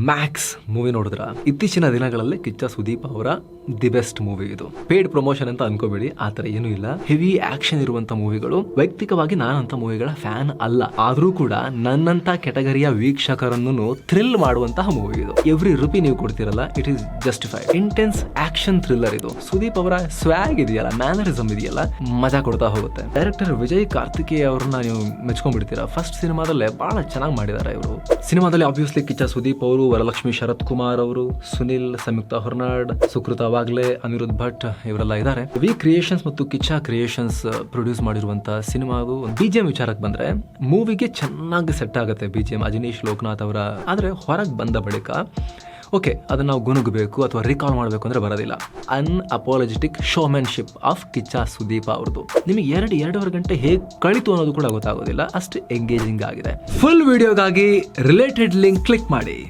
Max movie ನೋಡಿದ್ರ ಇತ್ತೀಚಿನ ದಿನಗಳಲ್ಲಿ ಕಿಚ್ಚ ಸುದೀಪ್ ಅವರ ದಿ ಬೆಸ್ಟ್ ಮೂವಿ ಇದು. ಪೇಡ್ ಪ್ರಮೋಷನ್ ಅಂತ ಅನ್ಕೋಬೇಡಿ, ಆತರ ಏನೂ ಇಲ್ಲ. ಹೆವಿ ಆಕ್ಷನ್ ಇರುವಂತ ಮೂವಿಗಳು. ವೈಯಕ್ತಿಕವಾಗಿ ನಾನಂತ ಮೂವಿಗಳ ಫ್ಯಾನ್ ಅಲ್ಲ, ಆದ್ರೂ ಕೂಡ ನನ್ನಂತ ಕೆಟಗರಿಯ ವೀಕ್ಷಕರನ್ನು ಥ್ರಿಲ್ ಮಾಡುವಂತಹ ಮೂವಿ ಇದು. ಎವ್ರಿ ರುಪಿ ನೀವು ಕೊಡ್ತಿರಲ್ಲ, it is justified. Intense action thriller ಇದು. ಸುದೀಪ್ ಅವರ ಸ್ವ್ಯಾಗ್ ಇದೆಯಲ್ಲ, ಮ್ಯಾನರಿಸಮ್ ಇದೆಯಲ್ಲ, ಮಜಾ ಕೊಡ್ತಾ ಹೋಗುತ್ತೆ. ಡೈರೆಕ್ಟರ್ ವಿಜಯ್ ಕಾರ್ತಿಕೇಯ ಅವ್ರನ್ನ ನೀವು ಮೆಚ್ಕೊಂಡ್ಬಿಡ್ತೀರಾ. ಫಸ್ಟ್ ಸಿನಿಮಾದಲ್ಲೇ ಬಹಳ ಚೆನ್ನಾಗಿ ಮಾಡಿದ್ದಾರೆ ಇವರು. ಸಿನಿಮಾದಲ್ಲಿ ಆಬ್ವಿಯಸ್ಲಿ ಕಿಚ್ಚ ಸುದೀಪ್ ಅವರು, ವರಲಕ್ಷ್ಮಿ ಶರತ್ ಕುಮಾರ್ ಅವರು, ಸುನಿಲ್, ಸಂಯುಕ್ತ ಹೊರನಾಡ್, ಸುಕೃತ ವಾಗ್ಲೆ, ಅನಿರುದ್ಧ್ ಭಟ್ ಇವರೆಲ್ಲ ಇದ್ದಾರೆ. ವಿ ಕ್ರಿಯೇಷನ್ಸ್ ಮತ್ತು ಕಿಚ್ಚ ಕ್ರಿಯೇಷನ್ಸ್ ಪ್ರೊಡ್ಯೂಸ್ ಮಾಡಿರುವಂತಹ ಸಿನಿಮಾ. ಅದು ಬಿಜಿಎಂ ವಿಚಾರಕ್ಕೆ ಬಂದ್ರೆ ಮೂವಿಗೆ ಚೆನ್ನಾಗಿ ಸೆಟ್ ಆಗುತ್ತೆ ಬಿಜಿಎಂ ಅಜನೀಶ್ ಲೋಕನಾಥ್ ಅವರ. ಆದ್ರೆ ಹೊರಗೆ ಬಂದ ಬಳಿಕ ಓಕೆ, ಅದನ್ನ ನಾವು ಗುನುಗಬೇಕು ಅಥವಾ ರಿಕಾಲ್ ಮಾಡಬೇಕು ಅಂದ್ರೆ ಬರೋದಿಲ್ಲ. ಅನ್ಅಪಾಲಜೆಟಿಕ್ ಶೋಮ್ಯಾನ್ಶಿಪ್ ಆಫ್ ಕಿಚ್ಚ ಸುದೀಪ್ ಅವ್ರದ್ದು ನಿಮಗೆ ಎರಡೂವರೆ ಗಂಟೆ ಹೇಗೆ ಕಳಿತು ಅನ್ನೋದು ಕೂಡ ಗೊತ್ತಾಗೋದಿಲ್ಲ, ಅಷ್ಟು ಎಂಗೇಜಿಂಗ್ ಆಗಿದೆ. ಫುಲ್ ವಿಡಿಯೋಗಾಗಿ ರಿಲೇಟೆಡ್ ಲಿಂಕ್ ಕ್ಲಿಕ್ ಮಾಡಿ.